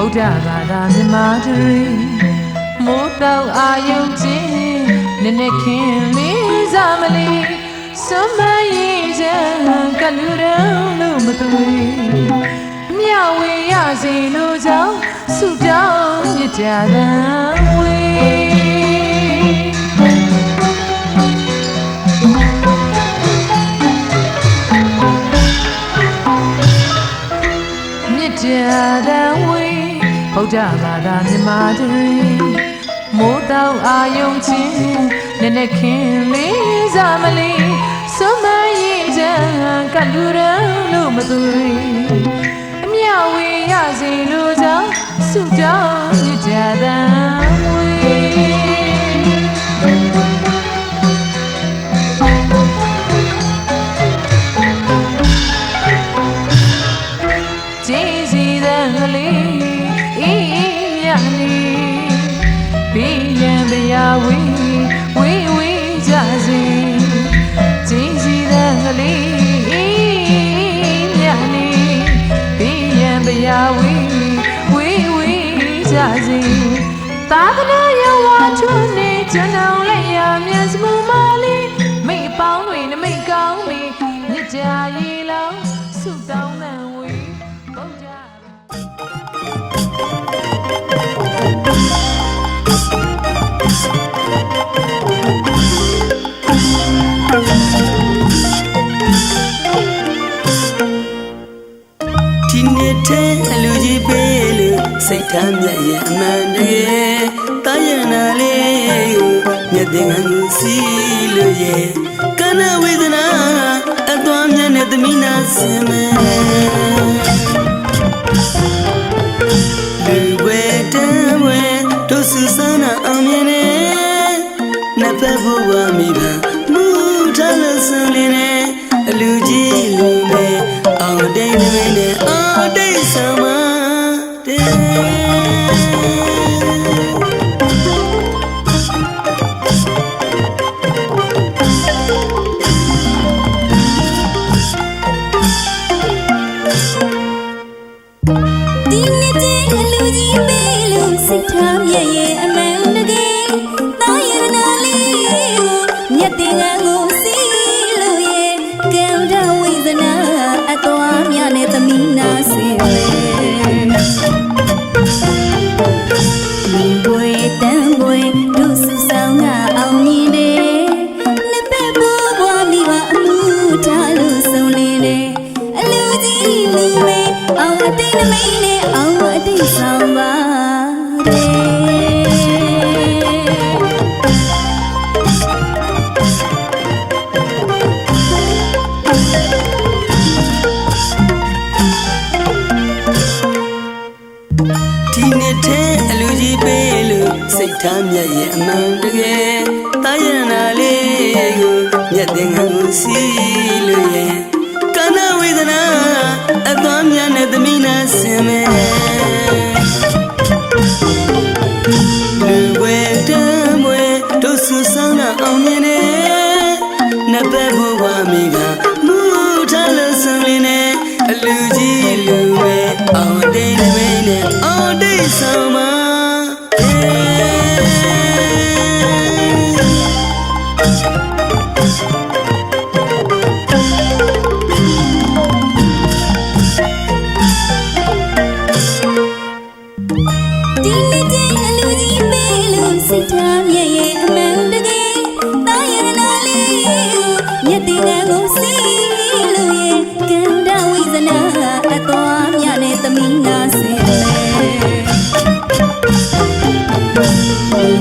ဒ္ဓဘာသာမြန်မာတွေမိုးတောက်အာယုံချင်းနည်းနည်းခင်လေးစားမလေးစွမ်းမရင်ချမ်းကလူတော်လို့မသွေမြဝေရစီလို့ကြောင့်ဆုတောင်းမြတ်တာဝေမြတ်တာဝေဗုဒ္ဓဘာသာမြန်မာတွေမိုးတောက်အာယုံချင်းနည်းနည်းခင်လေးစားမလေးစွမ်းမရင်ချမ်းကလူတော်လို့မသွေအမြဝေရစီလို့ကြောင့်ဆုတောင်းမြတ်တာဝေဝေဝေကြစေကြည်စီတဲ့ကလေးမြတ်လေးဘေးရန်ဗျာဝေဝေကြစေသာသနာ့ရောဝါထွန်းနေကျွန်တော်လက်ရမျက်စမူမလေးမိတ်ပေါင်းတွေနမိတ်ကောင်းပြီမြစ်ကြရေလောင်းဆုတောင်းတဲ့ဝေဗုဒ္ဓဒီနေ့ထဲလူကြီးပေးလို့စိတ်ထားမြတ်ရဲ့အမှန်တကယ်တာယနာလေးကိုမြတ်တဲ့ငန်းကိုစီလို့ရဲ့ကနဝေဒနာအတော်မြတ်နဲ့သမီးနာစင်မယ်လူဝဲတံဝဲတို့စုစနာအောင်မြင်နေနတ်ဖက်ဘဝမိဘမူထားလို့စံလေးနဲ့အလူကြီးလူနဲ့အောင်တိတ်နေနဲ့အောင်တိတ်ဆောင်မတဲ့ဒီနေ့တည်းအလူကြီးပေးလို့စိတ်ထားမြဲရဲ့အမှန်တကယ်တာယနာလေးကိုမြတ်တဲ့ငန်းကိုစီလို့ရဲ့ကံတော်ဝိသနာအတော်မြနဲ့သမီးနာစေလူပွေတန်းပွေတို့စုဆောင်ကအောင်မြင်တယ်နှစ်ဖက်ဘဝမိဘအမှုထားလို့ဆုံးနေတယ်အလူကြီးလူမေအောင်အတိတ်နမိတ်နဲ့အောင်အတိတ်ဆောင်ပါတယ်ဒီနေ့ထဲအလူကြီးပေးလို့စိတ်ထားမြတ်ရဲ့အမှန်တကယ်တာယနာလေးကိုမြတ်တဲ့ငန်းကိုစီလို့ရဲ့ကနဝေဒနာအတော်မြတ်နဲ့သမီးနာစင်မယ်လူဝဲတံဝဲတို့စုဆောင်တာအောင်မြင်နေနတ်ဘက်ဘဝမိကမူထားလို့စံလေးနဲ့အလူကြီးလူဝဲအောင်တိတ်နေနဲ့အောင်တိတ်ဆောင်မဒီနေ့တည်းအလူကြီးပေးလို့စိတ်ထားမြဲရဲ့အမှန်တကယ်တာယနာလေးကိုမြတ်တဲ့ငန်းကိုစီလို့ရဲ့ကံတော်ဝိသနာအတော်မြနဲ့သမီးနာစေ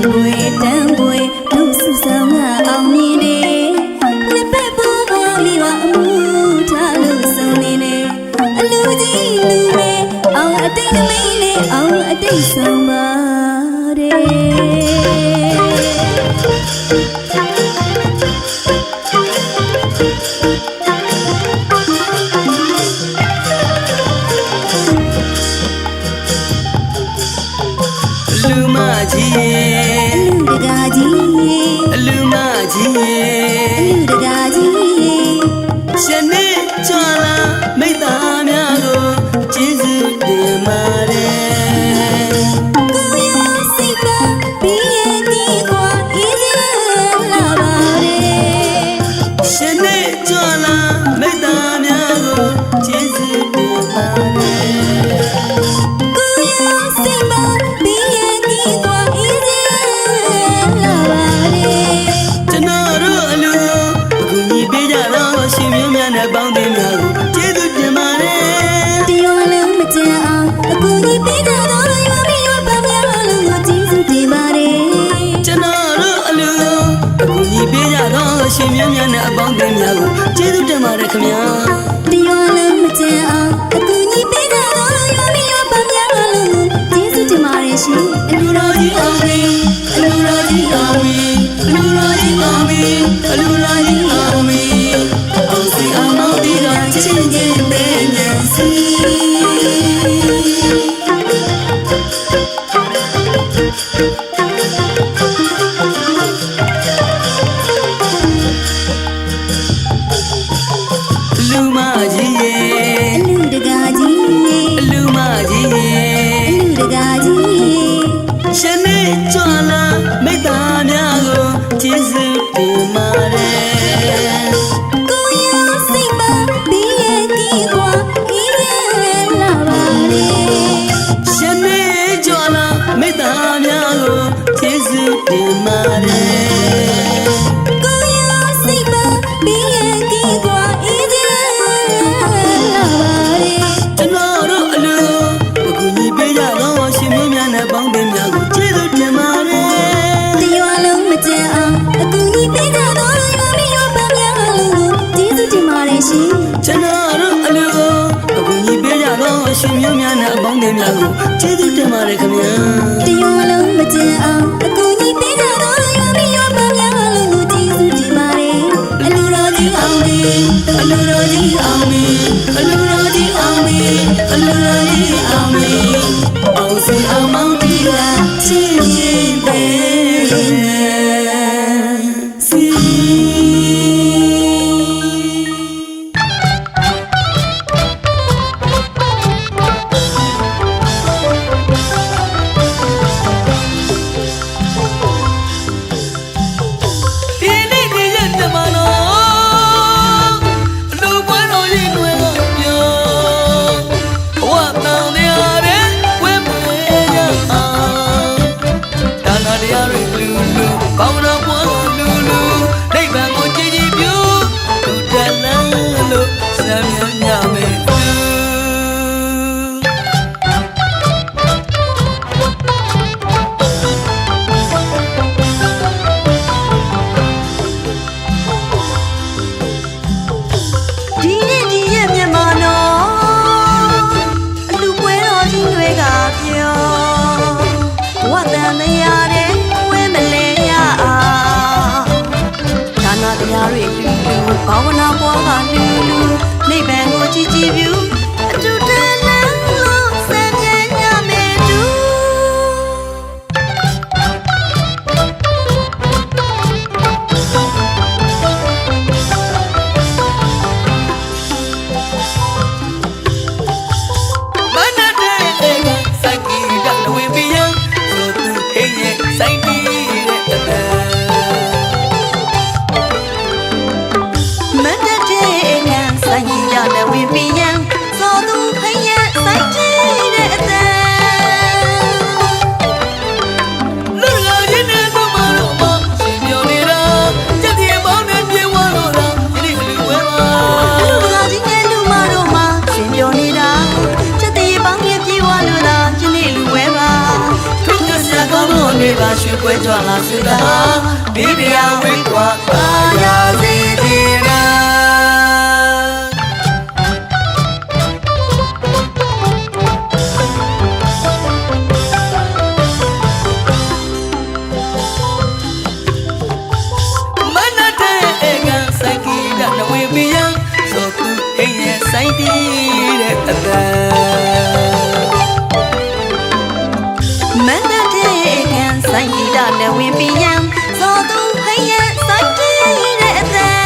ဘွေတန်းဘွေတို့စုဆောင်ကအောင်မြင်တယ်နှစ်ဖက်ဘဝမိဘအမှုထားလို့ဆုံးနေတယ်အလူကြီးလူမေအောင်အတိတ်နမိတ်နဲ့အောင်အတိတ်ဆောင်ပါတယ်လူမကြီးလူတကာကြီးလူမကြီးလူတကာကြီးရှင်နေကြွလာမိသားများကိုကျေးဇူးတင်ပါတယ် တင်များကိုကျေးဇူးတင်ပါတယ်ခင်ဗျာ တရွာလုံးမကျန်အောင်အကူကြီးပေးကြတော်လို့ရောမိရောပေါင်းများတော်လို့ကျေးဇူးတင်ပါတယ်ရှင်အလူတော်ကြီးအောင်ပြီအလူတော်ကြီးအောင်ပြီအလူတော်ကြီးအောင်ပြီအလူတော်ကြီးအောင်ပြီအောင်စီအောင်မောင်တီကချင်းချင်းပေးနေစီလူမကြီးရေ အလူတကာကြီး လူမကြီးရေ အလူတကာကြီး ရှင်နေကြွလာမိသားများကိုကျေးဇူးတင်ပါတယ် ကိုရစိတ်ပါဘီရဲ့ကြီးကွာအေးရဲ့လာပါလေ ရှင်နေကြွလာမိသားများကိုကျေးဇူးတင်ပါတယ် ကိုရစိတ်ပါဘီရဲ့ကြီးကွာအေးရဲ့လာပါလေ ကျွန်တော်တို့အလူအခုညီပေးကြတော့ရှင်မျိုးများနဲ့ပေါင်းတင်များကိုကျေးဇူးတင်ပါတယ် တရွာလုံးမကျန်အောင်အကူကြီးပေးကြတော်လို့ရောမိရောပေါင်းများလို့ကျေးဇူးတင်ပါတယ်ရှင် ကျွန်တော်တို့အလူအခုညီပေးကြတော့ရှင်မျိုးများနဲ့ပေါင်းတင်များကိုကျေးဇူးတင်ပါတယ်ခင်ဗျာ တရွာလုံးမကျန်အောင်အကူကြီးပေးကြတော်လို့ရောမိရောပေါင်းများလို့ကျေးဇူးတင်ပါတယ်အလူတော်ကြီးအောင်ပြီအလူတော်ကြီးအောင်ပြီအလူတော်ကြီးအောင်ပြီအလူတော်ကြီးအောင်ပြီအောင်စီအောင်မောင်တီကချင်းချင်းပေးနေစီ ဒီနေ့ဒီရက်တမနော်လူပွဲတော်ရင်တွေကပြောဘဝတောင်တရားတဲ့ဝဲမွေရအောင်ဒါနာတရားတွေလူလူကောင်းတော်ဘွားလူလူနိဗ္ဗာန်ကိုကြည်ကြည်ပြုသူတန်လန်းလို့စံမြညမယ်သူ ဒီနေ့ဒီရဲ့မြန်မာနော်အလူပွဲတော်ကြီးတွေကပြောဝတ်တန်တရားတဲ့ဝဲမလဲရအောင်ဒါနာတရားတွေလူလူဘာဝနာပွားကလူလူနိဗ္ဗာန်ကိုကြည်ကြည်ပြုအတူတည်းလမ်းလို့ဆန်းမြဲညမယ်တူ မနတဲ့စိုက်ကီတနဝင်ပြင်းဆိုသူဟင်းရဲ့စိုက်တီးတဲ့တဲ့ မတ်တဲ့ငန်းဆိုင်ကြီးရတဲ့ဝင်ပြင်းစောသူခရဲ့ဆိုင်ကြီးတဲ့အတန် လူလာရင်နဲ့သူမလို့မရှင်ပြောနေတာစက်တီပေါင်းနဲ့ပြေဝလို့တာဒီလိုလူဝဲပါ လူကကြီးနဲ့လူမတို့မှရှင်ပြောနေတာချက်တည်းပေါင်းပြပြေဝလို့သာယနေ့လူဝဲပါ ထုံးစရာကောင်းလို့နေပါရွှေပွဲကြွလာစတာဒီတရားဝင်းกว่าပါရစေခြင်းနာ မနတဲ့ကစိုက်ကီတနဝေပြင်းဆိုသူဟင်းရဲ့စိုက်တီးတဲ့အတန် မတ်တဲ့ငန်းဆိုင်ကြီးတဲ့ဝင်ပြင်းစောသူခရဲ့ဆိုင်ကြီးတဲ့အတန်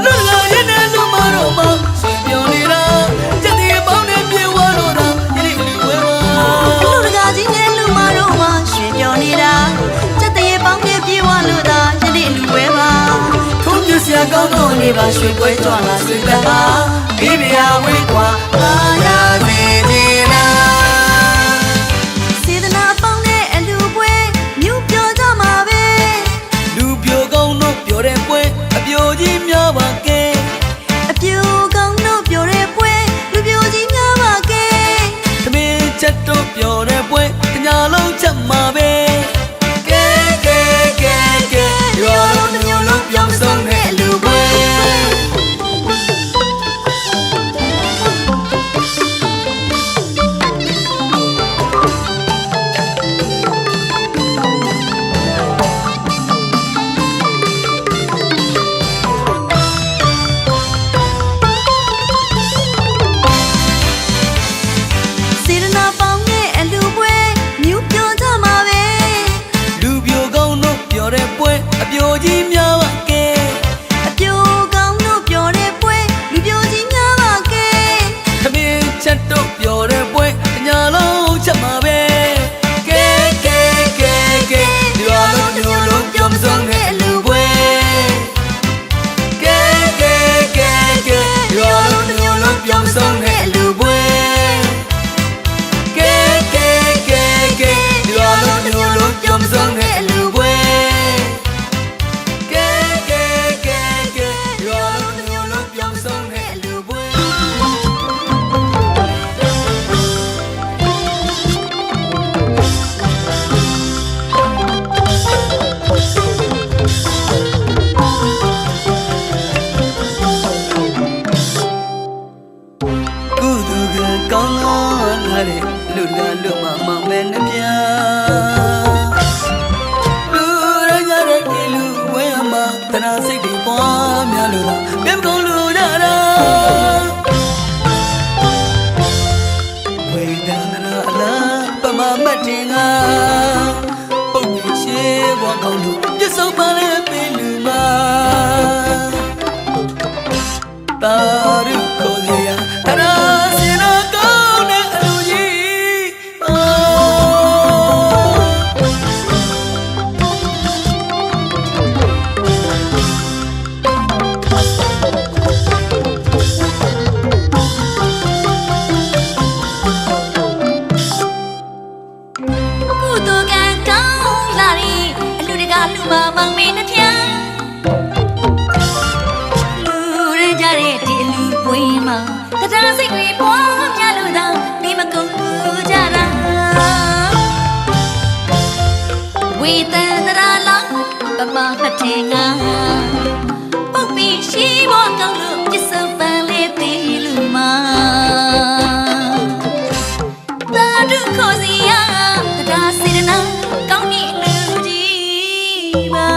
လူလာရင်နဲ့လူမတော့မရှင်ပြောနေတာစက်တီပေါင်းနဲ့ပြေဝလို့တာဒီလိုလူဝဲပါ လူကကြီးနဲ့လူမတို့မှရှင်ပြောနေတာချက်တည်းပေါင်းပြပြေဝလို့သာယနေ့လူဝဲပါ ထုံးစရာကောင်းလို့နေပါရွှေပွဲကြွလာစတာဒီတရားဝင်းกว่าပါရစေခြင်းနာ စေတနာပေါင်းတဲ့အလူပွဲမြူပြောကြမှာပဲ လူပြိုကောင်းတို့ပြောတဲ့ပွဲအပြိုကြီးများပါကဲ အပြူကောင်းတို့ပြောတဲ့ပွဲလူပြိုကြီးများပါကဲ သမင်းချက်တို့ပြောတဲ့ပွဲတညာလုံးချက်မှာပဲကဲကဲကဲကဲရောလုံး တော်တဲ့ပွဲညာလုံးချက်မှာပဲကဲကဲကဲကဲဒီရွာလုံးမျိုးလုံးပြောမဆုံးတဲ့လူပွဲကဲကဲကဲကဲဒီရွာလုံးမျိုးလုံးပြောမဆုံးတဲ့လူပွဲကဲကဲကဲကဲဒီရွာလုံးမျိုးလုံးပြောမဆုံးတဲ့လူပွဲကဲကဲကဲကဲဒီရွာလုံးမျိုးလုံးပြောမဆုံးတဲ့လူပွဲ ကောင်းလာတဲ့လူကလူမမောင်မဲ့နှပြလူရကြတဲ့ဒီလူဝဲမှာတနာစိတ်တွေပွားများလို့သာပြမကုန်လူကြတာဝေဒနာအလားပမမတ်တင်ကပုံပြချေဘွားကောင်းလို့ပြစ်ဆုံးပါလေပေလူမှာတာရုခေါ်ရတနာဝေတန္တရာလောပမမထေငါပုပ်ပြီးရှိဘောကောင်းလို့ပြစ်စုံပန်လေးသေးလူမာသာဓုခေါ်စီရတရားစေတနာကောင်းနေလူကြီးပါ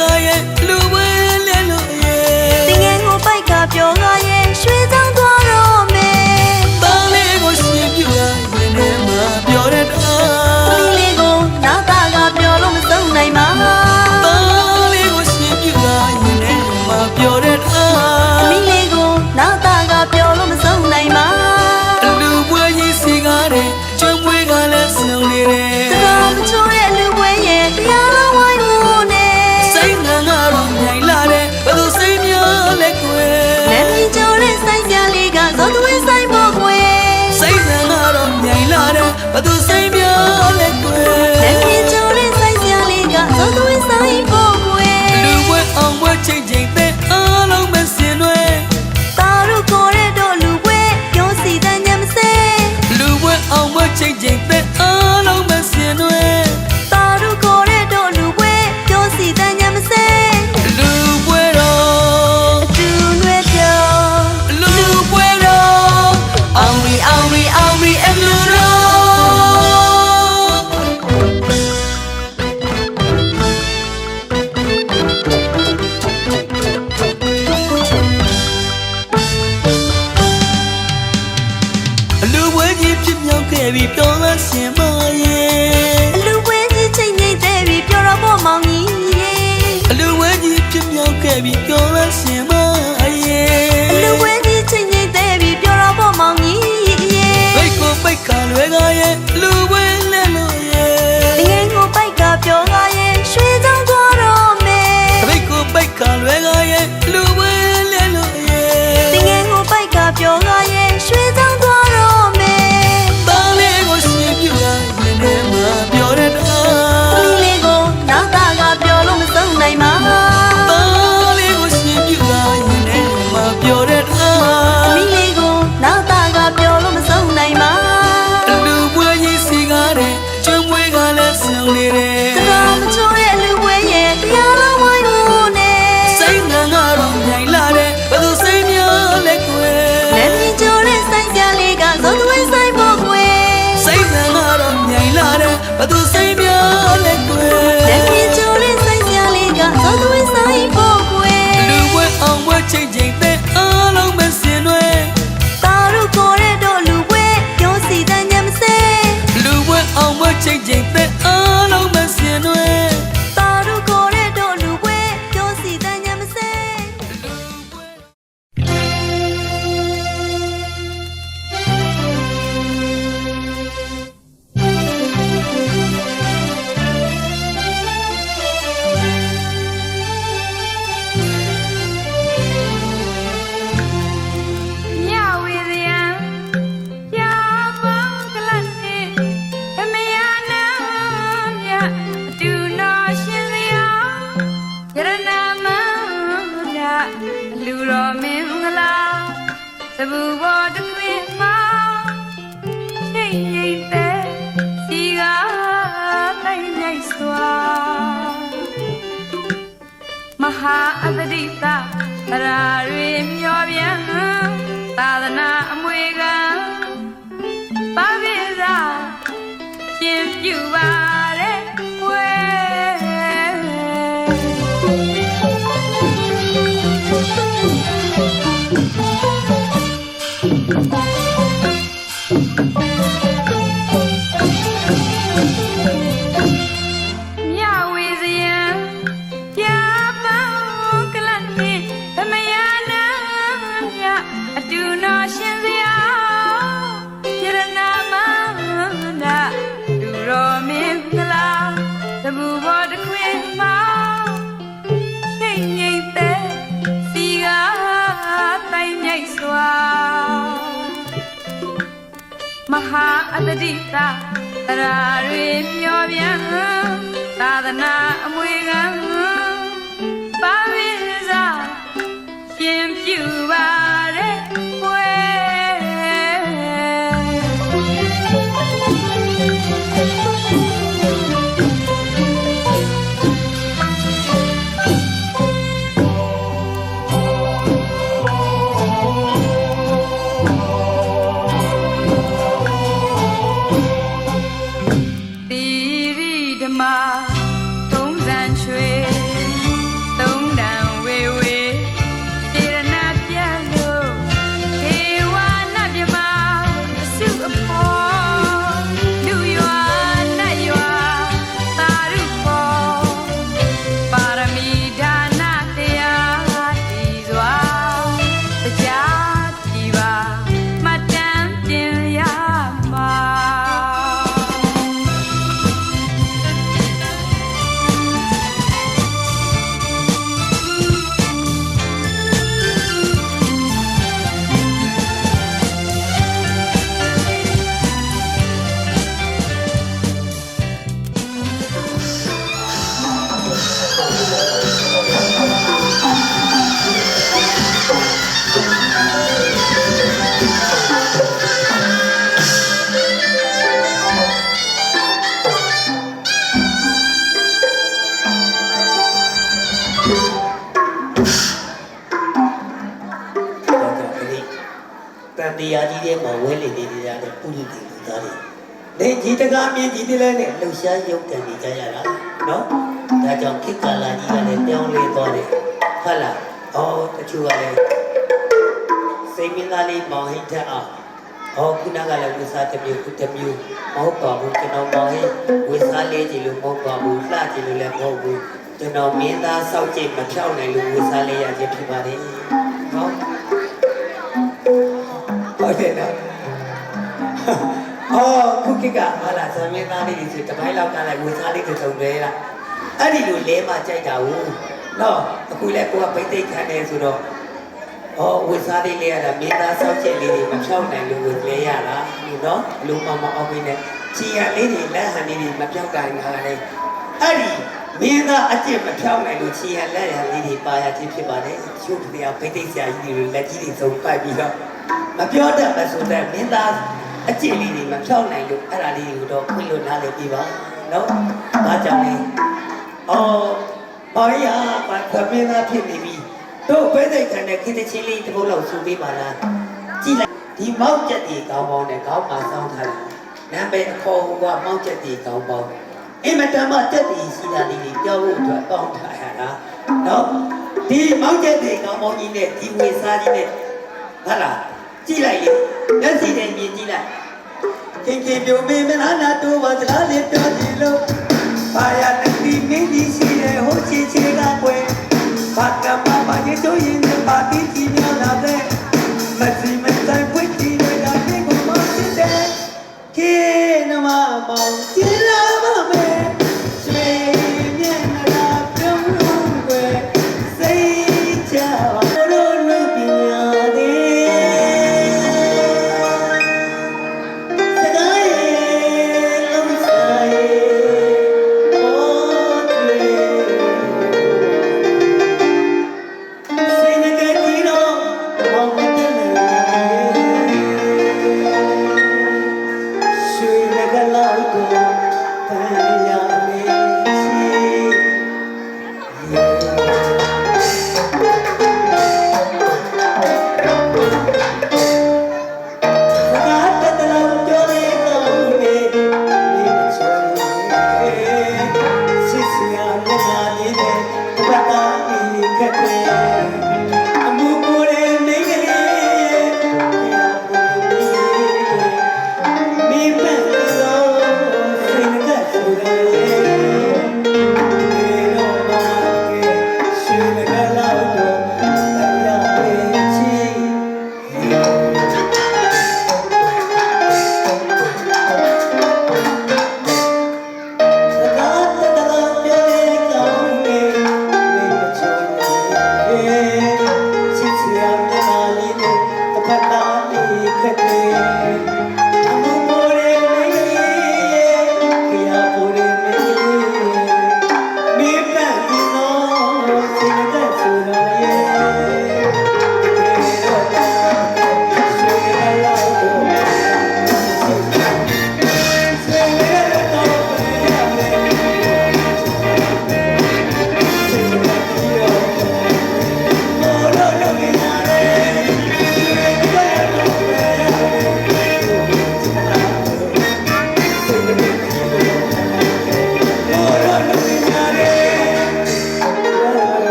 ကရဲ့လူဝဲလဲလို့ရဲ့ တင်ငယ်ကိုပိုက်ကပြောကားရဲ့ရွှေချောင်းသွားတော့မယ် တားလေးကိုရှင်ပြလာရင်ထဲမှာပြောတဲ့တာ သမီးလေးကိုနောက်သားကပြောလို့မဆုံးနိုင်ပါ တားလေးကိုရှင်ပြလာရင်ထဲမှာပြောတဲ့တာ သမီးလေးကိုနောက်သားကပြောလို့မဆုံးနိုင်ပါ လူပွဲကြီးစီကားတဲ့ကျွမ်းမွေးကလည်းဆုံနေတယ် တတော်မချိုးရဲ့လူပွဲရဲ့တရားတော်ဝိုင်းလို့နဲ့ စိတ်ငန်းကတော့မြိုင်လာတယ်ဘယ်လိုစိတ်များလဲကွယ် လက်မီကျိုးတဲ့ဆိုင်စရာလေးကဇောသွေးဆိုင်ဖို့ကွယ် စိတ်ငန်းကတော့မြိုင်လာတယ်ဘယ်လိုစိတ်များလဲကွယ် လက်မီကျိုးတဲ့ဆိုင်စရာလေးကဇောသွေးဆိုင်ဖို့ကွယ် လူပွဲအောင်ပွဲချိန်ချိန်တဲ့အားလုံးပဲဆင်နွယ် တာတို့ကိုတဲ့တို့လူပွဲပြောစီတန်ညမစဲ လူပွဲအောင်ပွဲချိန်ချိန်တဲ့အားလုံးပဲဆင်နွယ် တာတို့ကိုတဲ့တို့လူပွဲပြောစီတန်ညမစဲ လူပွဲတော် အတူနှွဲပြော လူပွဲတော်အောင်ရီအောင်ရီအောင်ရီအလူတော်လူပွဲကြီးဖြစ်မြောက်ခဲ့ပြီးပြောလို့ရှင်မရဲ့ အလူပွဲကြီးချိန်ငိမ့်သေးပြီပြောတော့ဖို့မောင်ကြီးရေ အလူဝဲကြီးဖြစ်မြောက်ခဲ့ပြီးပြောလို့ရှင်မရဲ့ အလူပွဲကြီးချိန်ငိမ့်သေးပြီပြောတော့ဖို့မောင်ကြီးရေ ဘိတ်ကိုပိတ်ခါလွဲကရဲ့လူဝဲလဲလို့ရဲ့ တငယ်ကိုပိုက်ကပြောကားရဲ့ရွှေချောင်းသွားတော့မယ် ဘိတ်ကိုပိတ်ခါလွဲကရဲ့လူဝဲလဲလို့ရဲ့ တငယ်ကိုပိုက်ကပြောကားရဲ့ရွှေချောင်းသွားတော့မယ် တားလေးကိုရှင်ပြလာရင်ထဲမှာပြောတဲ့တာ သမီးလေးကိုနောက်သားကပြောလို့မဆုံးနိုင်ပါ တားလေးကိုရှင်ပြလာရင်ထဲမှာပြောတဲ့တာ သမီးလေးကိုနောက်သားကပြောလို့မဆုံးနိုင်ပါ လူပွဲကြီးစီကားတဲ့ကျွမ်းမွေးကလည်းဆုံနေတယ် တတော်မချိုးရဲ့လူပွဲရဲ့တရားတော်ဝိုင်းလို့နဲ့ စိတ်ငန်းကတော့မြိုင်လာတယ်ဘယ်လိုစိတ်များလဲကွယ် လက်မီကျိုးတဲ့ဆိုင်စရာလေးကဇောသွေးဆိုင်ဖို့ကွယ် စိတ်ငန်းကတော့မြိုင်လာတယ်ဘယ်သူစိတ်များလဲကွယ် လက်မီကျိုးတဲ့ဆိုင်စရာလေးကဇောသွေးဆိုင်ဖို့ကွယ် လူပွဲအောင်ပွဲချိန်ချိန်တဲ့အားလုံးပဲဆင်နွယ် တာတို့ကိုတဲ့တို့လူပွဲပြောစီတန်ညမစဲ လူပွဲအောင်ပွဲချိန်ချိန်တဲ့အားလုံးပဲဆင်နွယ် တာတို့ကိုတဲ့တို့လူပွဲပြောစီတန်ညမစဲ မြဝေဇယံပြပေါင်းကလတ်နေအမယနာမြအတူတော်ရှင်စရာယရနာမန္တအလူတော်မင်္ဂလာသဘူဘောတခွင်မှာရှိတ်ရိတ်တဲ့စီကားတိုင်းလိုက်စွာမဟာအပတိတသရာတွေမျောပြန်သာသနာအမွေခံပါပိစာရှင်ပြုပါတဲ့ဝဲမြဝေဇယံပြပေါင်းကလတ်နေသမယနာမြအတူတော်ရှင်စရာယရနာမန္တလူတော်မင်္ဂလာသဘူဘောတခွင်မှာရှိတ်ငိမ့်တဲ့စီကားတိုင်းမြိုက်စွာမဟာအတ္တိတသရာတွေမျောပြန်သာသနာအမွေခံပါပိစာရှင်ပြုပါတဲ့ဝဲသီရိဓမ္မာသုံးဆန်းရွှေ တရားကြီးတဲ့မှာဝဲလေနေကြတဲ့ပုရိသေလူသားတွေနေကြီးတကားမြင်ကြီးတယ်လဲနဲ့လှူရှားရုပ်တံနေကြရတာနော်ဒါကြောင့်ခေတ်ကာလကြီးကလည်းပြောင်းလဲသွားတယ်ဟုတ်လားတချို့ကလည်းစိတ်မင်းသားလေးမောင်ဟိတ်ထအောင်ခုနကလည်းဝိစားတစ်မျိုးတစ်မျိုးမဟုတ်ပါဘူးကျွန်တော်မောင်ဟိတ်ဝိစားလေးကြီးလို့မဟုတ်ပါဘူးလှကြီးလို့လည်းမဟုတ်ဘူးကျွန်တော်မင်းသားစောက်ကြိတ်မဖြောက်နိုင်လို့ဝိစားလေးရခြင်းဖြစ်ပါတယ်နော်ဟုတ်တယ်နော်ခုကိကဟာလာဇမင်းသားလေးတွေဆိုတပိုင်းလောက်ကလည်းဝိစားလေးတစ်စုံလဲလားအဲ့ဒီလိုလဲမှကြိုက်တာဟုတ်နော်အခုလည်းကိုကပိတ်သိခံနေဆိုတော့ဝိစားလေးလဲရတာမင်းသားစောက်ကြိတ်လေးတွေမဖြောက်နိုင်လို့ဝိလဲရတာနော်အလုံးမအောင်ပြီးနဲ့ချီရလေးတွေလက်ဟန်လေးတွေမဖြောက်တိုင်းခါလေးအဲ့ဒီမင်းသားအကျင့်မဖြောက်နိုင်လို့ချီရလက်ရလေးတွေပါရခြင်းဖြစ်ပါတယ်ချို့တရားပိတ်သိဆရာကြီးတွေလက်ကြီးတွေစုံပိုက်ပြီးတော့မပြောတတ်မဆိုတဲ့မင်းသားအကျင့်လေးတွေမဖြောက်နိုင်လို့အဲ့ဒါလေးကိုတော့ခွင့်လို့နားလည်ပြီးပါနော်ဒါကြောင့်လေဘာရပါသမင်းသားဖြစ်နေပြီတို့ပဲသိခံတဲ့ခိတချင်းလေးတစ်ပုတ်လောက်ဆူပေးပါလားကြည့်လိုက်ဒီမောက်ကျက်တီကောင်းပေါင်းနဲ့ခေါင်းမှာစောင်းထားတယ်နာမည်အခေါ်ကမောက်ကျက်တီကောင်းပေါင်းအင်မတန်မှကျက်တီရှိတာလေးတွေပြောဖို့အတွက်ပေါင်းထားရတာနော်ဒီမောက်ကျက်တီကောင်းပေါင်းကြီးနဲ့ဒီဝေစားကြီးနဲ့ဟုတ်လားကြည့်လိုက်လေမျက်စိနဲ့မြင်ကြည့်လိုက်ခင်ခင်ပြုံးမေးမလားနာတိုးပါစလားလေးပြောကြည့်လို့ဘာရတတိမင်းကြီးရှိတဲ့ဟိုချီချီကကွယ်ဘာကမဘာကြီးတို့ရင်ဘာတိကြီးများလာတဲ့မစီမဆိုင်ပွင့်ကြီးတွေကဒီကိုမဖြစ်တဲ့ခေနမမောင်ကြည်လာပါမယ်ဆွေမျက်နှာပြုံးလို့ွယ်စိတ်ချပါလို့လူပညာတဲ့စကားရဲ့လုံးဆိုင်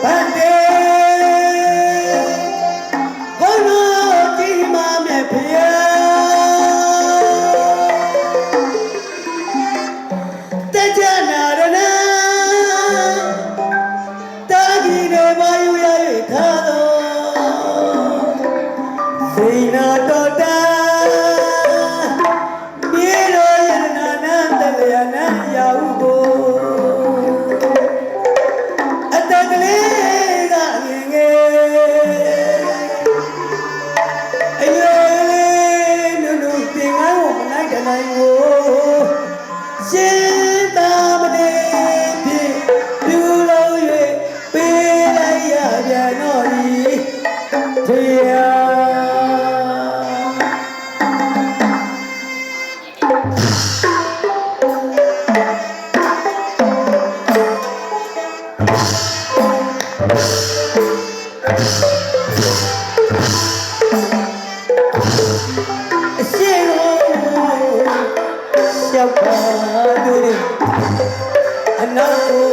Bande နာရနာတာကြီးနေပါယူရခါတော်စိန်နာတော်တာမြေတော်ရနာနန္တလျာနာရောက်ကိုအတကလေးကငယ်ငယ်အယောလေးနုနုတင်ငန်းကိုမလိုက်တနိုင်ကိုရှင်သာမဏေဖြင့်လူလုံး၍ပေးလိုက်ရပြန်တော့ဒီထေယအရှိကိုရောက်ပါလို့အနောက်ကို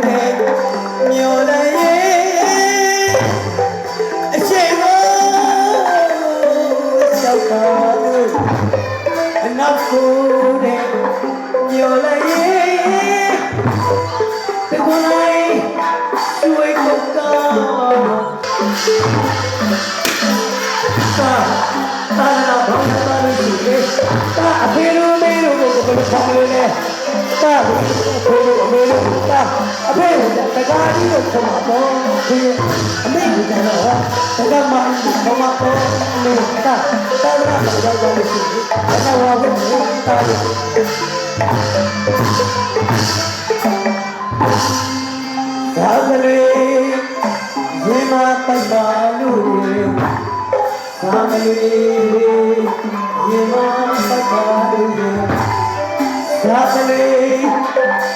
လည်းမျောလိုက်အရှိကိုရောက်ပါလို့အနောက်ကိုလည်းမျောလိုက်တကွန်လိုက်ရွှေကုတ်တာတာနာဘောင်းတာလို့ရှိတယ်တာအဖေလိုမေလိုကိုဘယ်လိုဆောင်လဲတာအဖေလိုအမေလိုတာအဖေတကားကြီးလို့ခေါ်မှာပေါ့ဒီအမေကကြတော့တကားမခေါ်မှာပေါ့နေတာတာနာဘောင်းတာလို့ရှိတယ်အဲ့ဒါဝါဘယ်တာလဲသာကလေးရေမပိုက်ပါလို့သာမလေးရေမပိုက်ပါလို့သာကလေး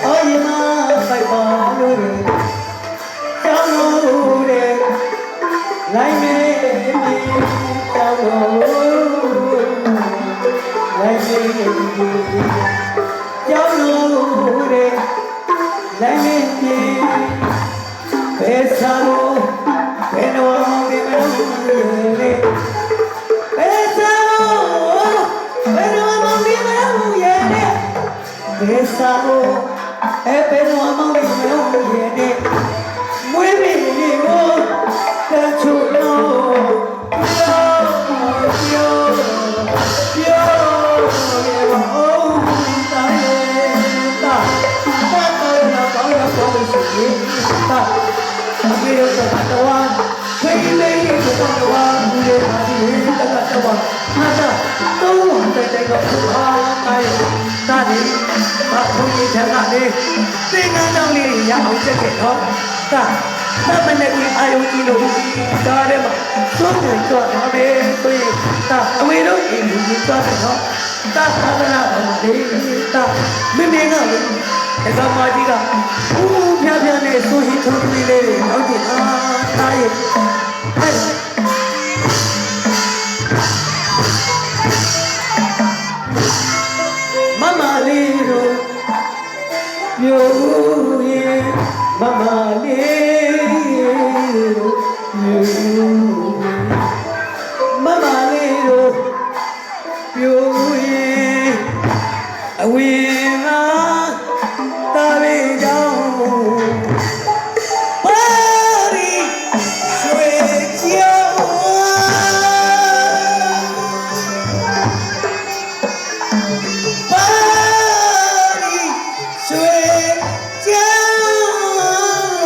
အော်ရေမပိုက်ပါလို့ကြောင်းလို့တဲ့လိုက်မေးပြီးကြောင်းလို့လိုက်မေးပြီးကြောင်းလို့တဲ့လိုက်မေးပြီးဘယ်စားလို့ဘယ်တော့မှမလုပ်ဘူးလေဘယ်စားလို့ဘယ်တော့မှမလုပ်ဘူးရဲ့ဘယ်စားလို့ဘယ်တော့မှမလုပ်ဘူးရဲ့မွေးမိကိုတချို့လို့ပြောတာအမေတို့ကတော့ခေးလေးကတော့ဘူးလေပါဒီကတော့ဟာတာတော့တဲ့တော့ဟာတိုင်းတာဒီဘာလို့ဒီထက်ကနေသင်္ကန်းတောင်းလေးရအောင်ချက်ခဲ့တော့တာသမနဲ့ဒီအာယုံကြီးလို့ဒါထဲမှာသုံးတယ်တော့အမေဆိုရင်တာအမေတို့အိမ်ကြီးသွားတယ်နော်တာသာသနာ့ဒီတာမင်းမင်းကလေတက္ကမကြီးကဦးပြပြနဲ့ဆိုရင်ထုံးလေးလေးနောက်ကျတာရဲ့မမလေးတို့မျိုးရဲ့မမလေးတို့မျိုးမမလေးတို့မျိုးရဲ့အဝေးမှာတာရီကြောင့်ပါရီရွှေကြောင့်ပါရီရွှေကြော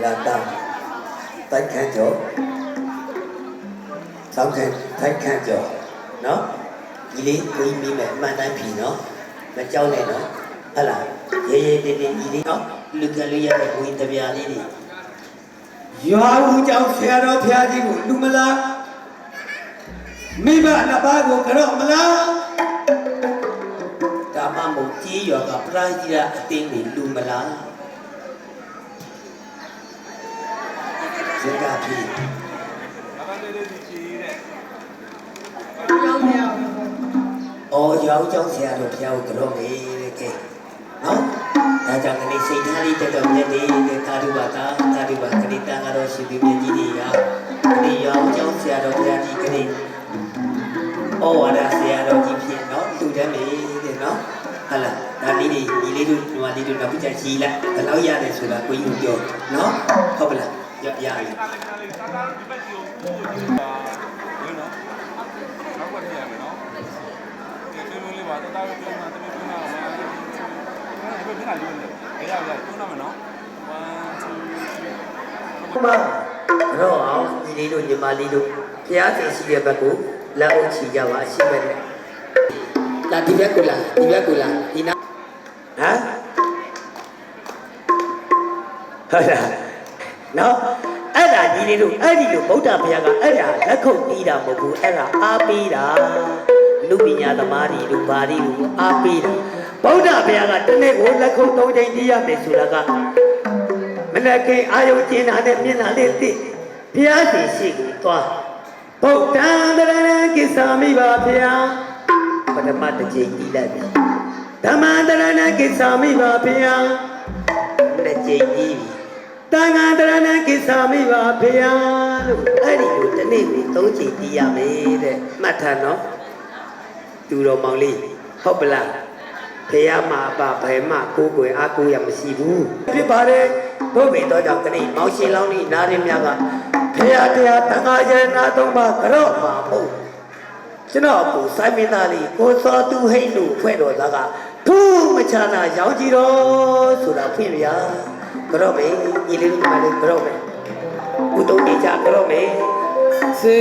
လာတာတိုက်ခန့်ကျော်သောက်ခန့်ထိုက်ခန့်ကျော်နော် ဒီလေးကိုကြီးမိမယ်အမှန်တမ်းပြီနော်မကြောက်နဲ့နော်ဟုတ်လားရေရေတင်းတင်းဒီလေးနော်လူကလေးရတဲ့ကိုကြီးတပြားလေးတွေရွာဦးကြောင့်ဆရာတော်ဖျားကြီးကိုလူမလားမိဘနှစ်ပါးကိုကြောက်မလားဒါမှမဟုတ်ကြီးရွာကပရိသတ်အတင်းတွေလူမလားစကားပြီအော်ရောင်းကြောင်းဆရာတို့ဖျားကိုကြောက်နေတယ်ကဲနော်ဒါကြောင့်ဒီစိတ်ထားလေးတက်တော့မြတ်တယ်တာဓုပါတာတာဓုပါခဏတန်ကတော့ရှိပြီးမြတ်ကြီးတွေကဒီရောင်းကြောင်းဆရာတော်ဖျားကြီးခဏဩဝါဒဆရာတော်ကြီးဖြစ်နော်လူတတ်နေတယ်နော်ဟုတ်လားဒါလေးတွေဒီလေးတို့ဒီမှာလေးတို့တော့ပြချင်ကြီးလိုက်ဘယ်လောက်ရတယ်ဆိုတာကိုကြီးပြောနော်ဟုတ်ပါလားရပြီနောက်ပတ်ထည့်ရမယ်နော်ဒီဘက်ကိုလေးပါတာပဲပြောမှာတမီးပြောမှာဒီဘက်ပြန်လာလို့လေရပြောမှာနော်1 2 3ဘာတော့အောင်ဒီလေးတို့ညီမလေးတို့ဖျားစင်ရှိတဲ့ဘက်ကိုလက်အုပ်ချီကြပါရှိပဲနဲ့လာဒီဘက်ကိုလာဒီဘက်ကိုလာဒီနာဟမ်ဟုတ်လားနော်အဲ့ဒါဒီလေးတို့အဲ့ဒီလိုဗုဒ္ဓဘုရားကအဲ့ဒါလက်ခုပ်တီးတာမဟုတ်ဘူးအဲ့ဒါအားပေးတာလူပညာသမားတွေတို့ဘာတွေကိုအားပေးတာဗုဒ္ဓဘုရားကတနေ့ကိုလက်ခုပ်3ချိန်တီးရမယ်ဆိုတာကမနက်ခင်းအာယုကျင်းတာနဲ့မျက်နှာလေးသိဘုရားရှင်ရှိကိုသွားဗုဒ္ဓံတရဏံကိစ္ဆာမိပါဘုရားပထမတစ်ချိန်တီးလိုက်ပြီဓမ္မံတရဏံကိစ္ဆာမိပါဘုရားနှစ်ချိန်တီးပြီတန်ခါတရဏံကိစ္ဆာမိပါဘုရားလို့အဲ့ဒီလိုတစ်နေ့ကို3ချိန်တီးရမယ်တဲ့မှတ်ထားနော်သူတော်မောင်လေးဟုတ်ပလားဘုရားမှာပါဘယ်မှကိုယ်ကိုယ်အားကိုးရမရှိဘူးဖြစ်ပါတယ်ဘုဗ္ဗေတော်ကြောင့်တနေ့မောင်ရှင်လောင်းဤနာရင်းများကဖရာတရားတန်ခါရနာသုံးပါကြော့မှာမဟုတ်ကျွန်တော်ကိုစိုင်းမင်းသားလေးကိုစောသူဟိတ်လို့ဖွဲ့တော်သားကထူးမချာနာရောင်းကြည့်တော့ဆိုတာဖွင့်ဗျာကြော့မယ်ညီလေးတို့ကလည်းကြော့မယ်ဘုတုံးကြီးကြကြော့မယ်စေ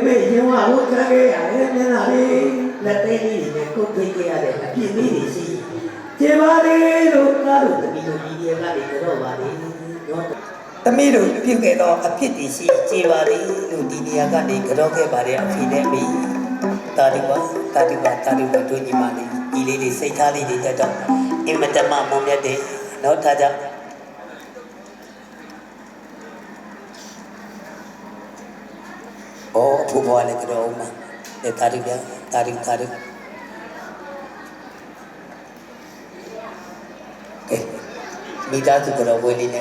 မေရင်ဝါဟုတ်ကြခဲ့ရတယ်မျက်နှာလေးလက်သေးလေးနဲ့ကုတ်ထိတ်ခဲ့ရတဲ့အပြစ်လေးတွေရှိကျေပါလေလို့ကားလို့တမီးတို့ဒီရေကနေကြောပါလေနော်တမီးတို့ပြုတ်ခဲ့တော့အဖြစ်တွေရှိကျေပါလေလို့ဒီနေရာကနေကြောခဲ့ပါတဲ့အဖြစ်နဲ့ပြီတာဒီပါတို့ညီမလေးဒီလေးတွေစိတ်ထားလေးတွေတက်တော့အင်မတန်မှမုံမြတ်တယ်နော်ထားကြ哦，婆婆那个罗嘛，那大的边，大的，哎，米家这个罗威哩呢。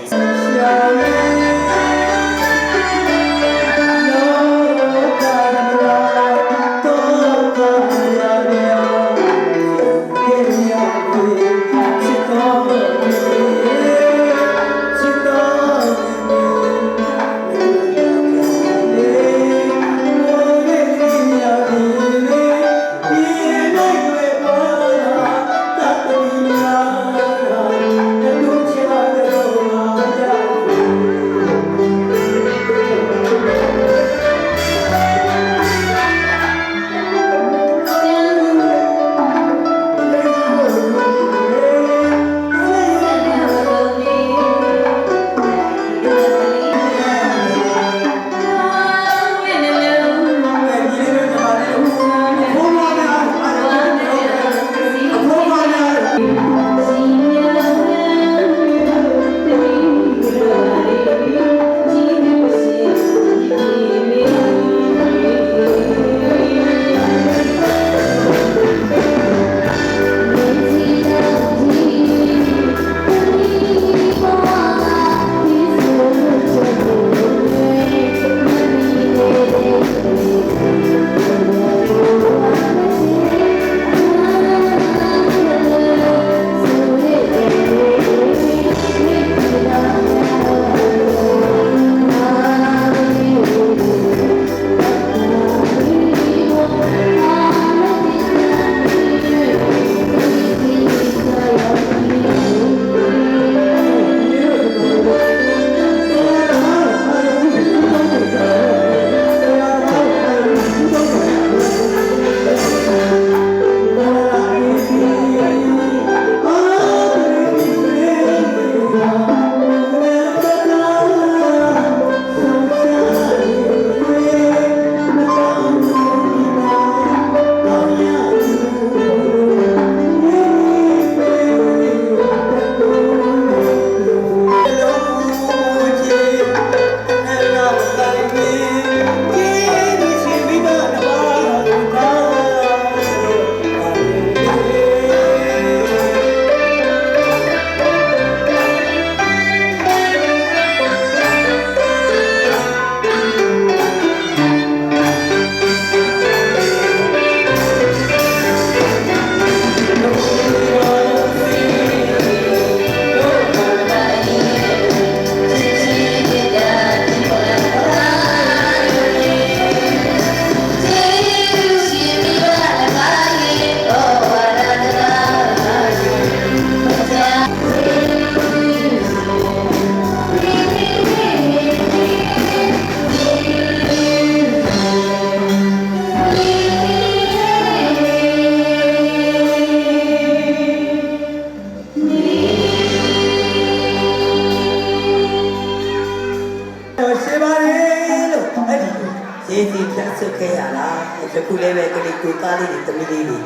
ချက်ဆွခဲ့ရလားဒီခုလေးပဲကလေးကိုသားလေးတွေတမီးလေးတွေ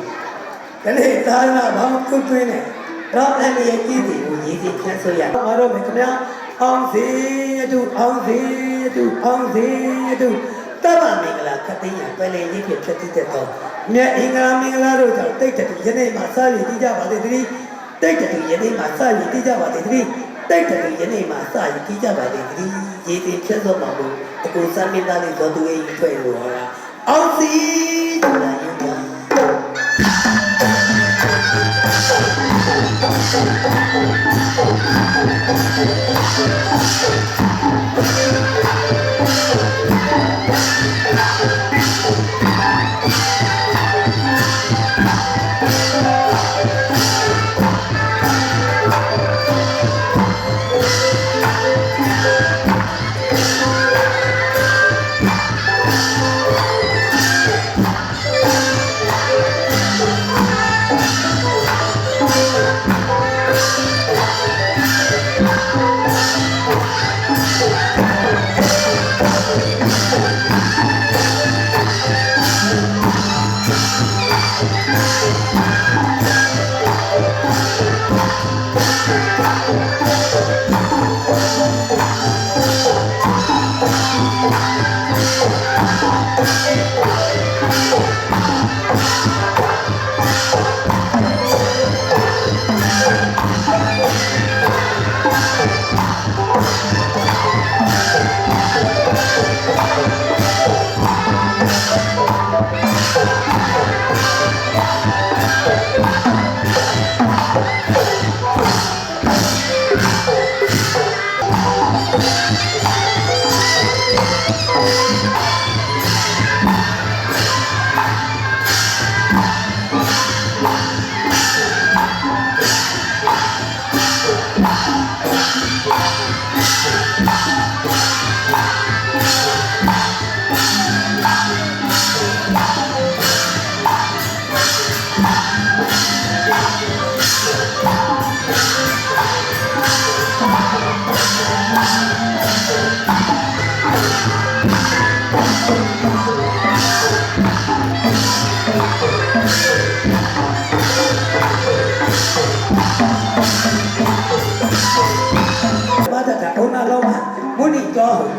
ကလေးသားကဘာမှကုတ်သွင်းနေတော့အဲ့ဒီရဲ့ကြီးတွေကိုရည်စည်ချက်ဆွရမှာတော့မယ်ခင်ဗျာအောင်စီတူအောင်စီတူအောင်စီတူတမမင်္ဂလာခတိယပယ်လေလေးဖြစ်ဖြစ်တဲ့တော့မြတ်အင်္ဂလာမင်္ဂလာတို့ကြောင့်တိတ်တည်းယနေ့မှာစရည်တည်ကြပါသေးတယ်တိတ်တည်းယနေ့မှာစရည်တည်ကြပါသေးတယ်တိတ်တည်းယနေ့မှာစရည်တည်ကြပါသေးတယ်ရည်တည်ဖြစ်သောမှာလို့အကူစမ်းမင်းသားလေးဇောသူရဲ့ထွက်လို့ဟောတာအောင်စီတူလာရင်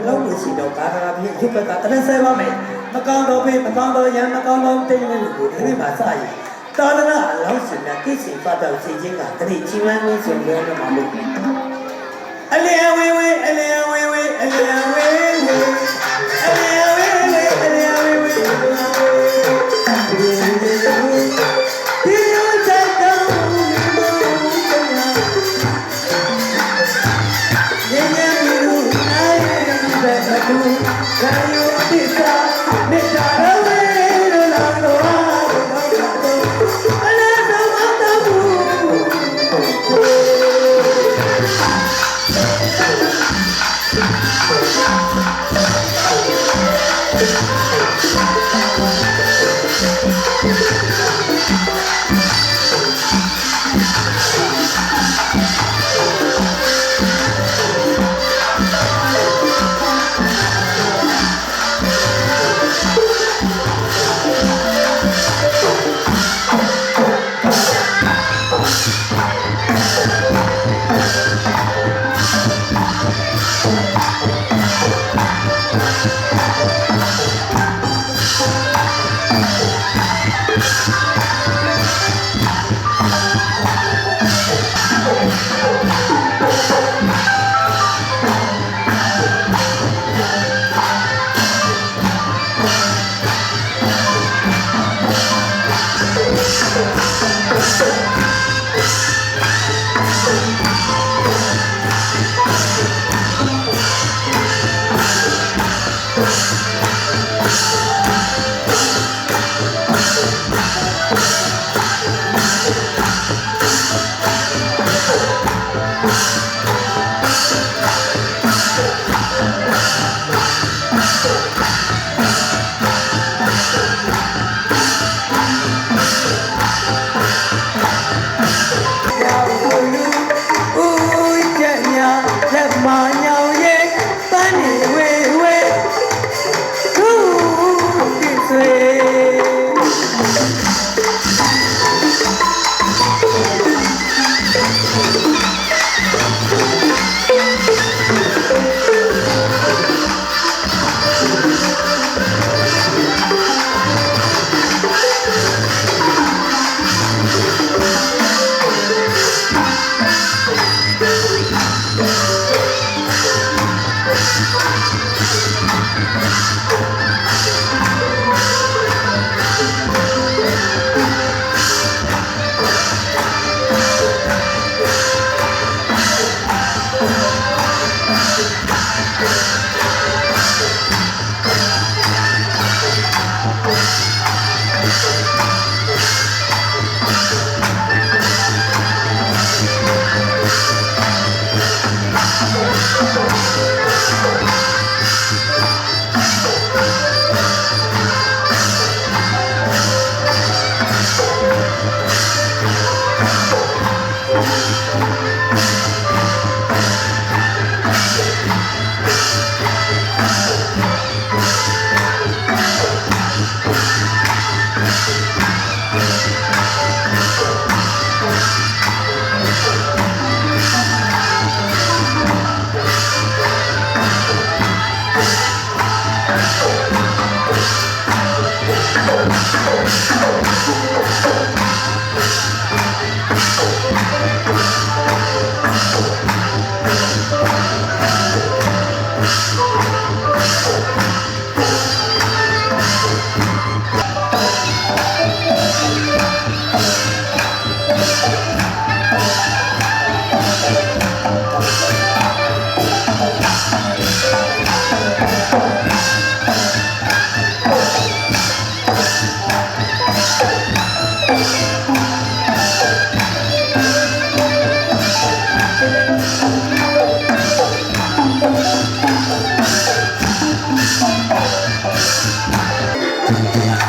လုံးလို့ရှိတော့ကာကရာပြည့်ရုပ်ကတရဆဲပါမယ်မကောင်းတော့ဖေးမကောင်းတော့ရံမကောင်းတော့တင်းနေလို့ဒီနေ့မှစရည်တာလနာအလောင်းစင်တဲ့ကိစ္စပတ်တော့စီချင်းကတတိချီဝမ်းလို့ဆိုလို့တော့မလို့အလျံဝေးဝေးအလျံဝေးဝေးအလျံဝေးဝေးအလျံဝေးဝေးအလျံဝေးဝေးဒီလိုချက်တော့ရေရေမြူနိုင်တဲ့ကူရာယုတိစာမေတ္တာရဝေရလာတော့အလားတော့မတော်ဘူး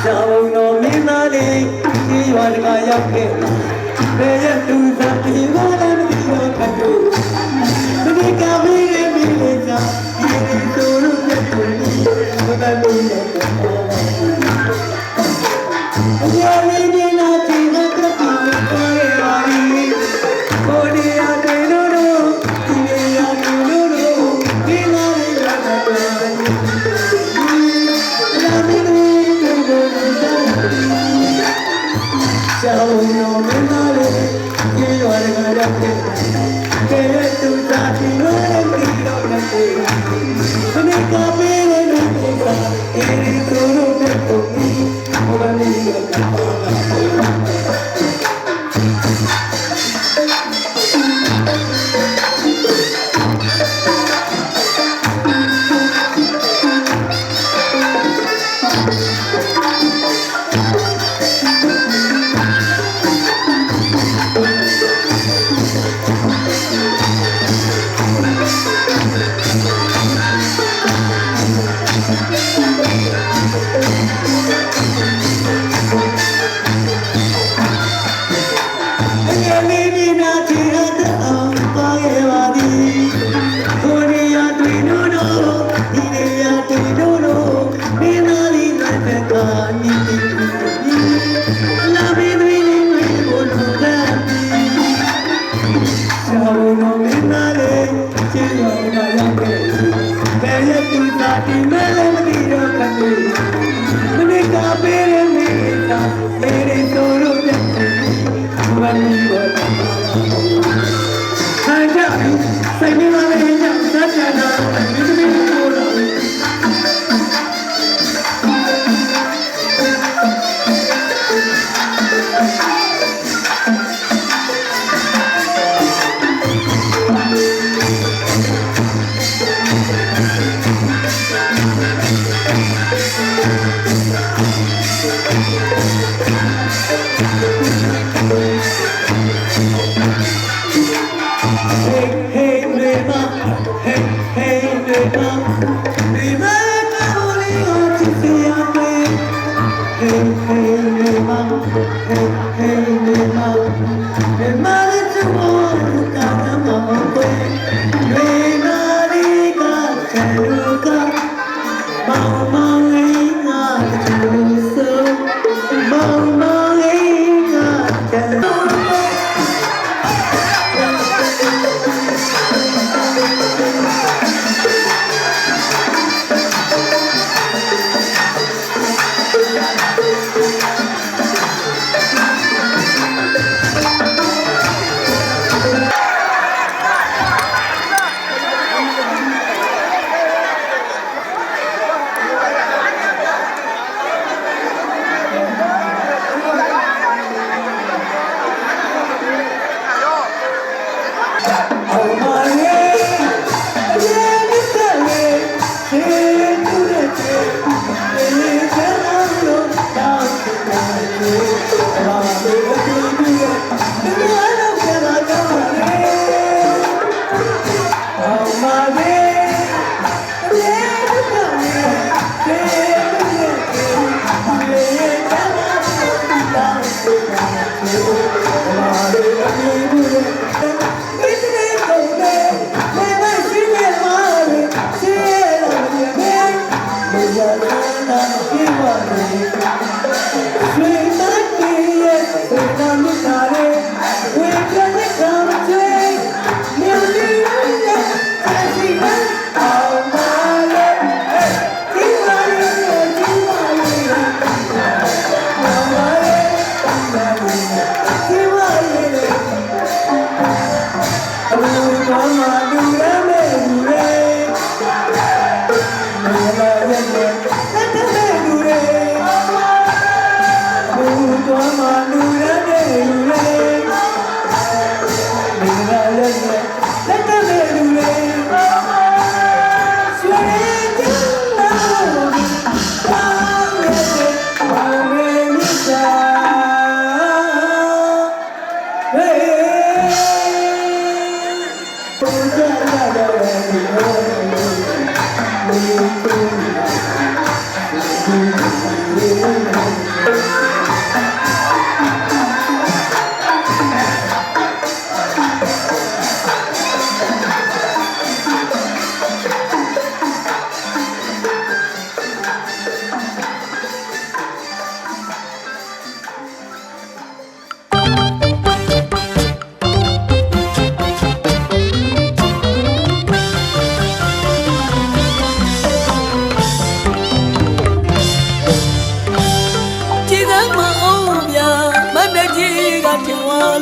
ကြောင်တော်မင်းသားလေးဒီရွာတကရောက်ခဲ့ဘယ်ရတူသာဒီဘာလဲမသိတော့ကတူဒီကမေးလေးလေးစားဒီလိုလိုနဲ့တူဘယ်လိုလဲရာမင်းကြီးနာတီနာကပ်ပြီးပေါ်ရပါလိကိုဒီရတဲ့လိုလိုဒီရတူလိုလိုဒီလာလေးလာတယ်ရာမင်းကြောင်တော်မင်းသားလေးဒီရွာတကရောက်ခဲ့ကဲတူတာဒီလိုနဲ့ပြီးတော့လည်းဒီကပေးရတဲ့ကိစ္စအဲဒီလိုလိုနဲ့ပုံပြီးဘာလို့လဲ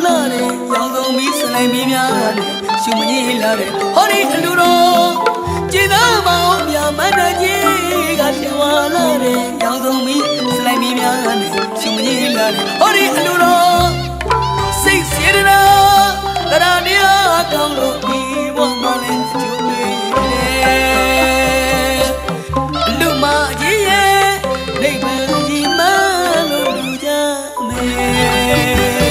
လာတယ်ရောင်စုံပြီးစလိုက်မီးများနဲ့ရှုမကြီးလာတယ်ဟောဒီအလူတော်ကြည်သာမောင်မြမန္တကြီးကပြေဝလာတယ်ရောင်စုံပြီးစလိုက်မီးများနဲ့ရှုမကြီးလာတယ်ဟောဒီအလူတော်စိတ်စေရနာတရာနေကောင်းလို့ဒီဘဝမှာလည်းကျိုးနေတယ်လူမကြီးရဲ့နိဗ္ဗာန်ကြီးမှလို့လူကြမယ်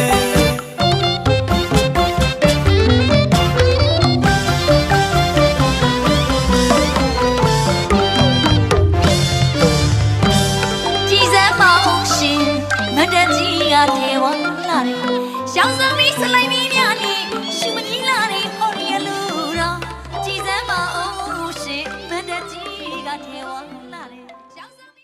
ထဲဝလာတယ်ရှောင်းစမီးစလိုက်မီးများနဲ့ရှုမကြီးလာတယ်ဟောရီလူတော်ကြည်စမ်းမအောင်ရှင်မန္တကြီးကထဲဝ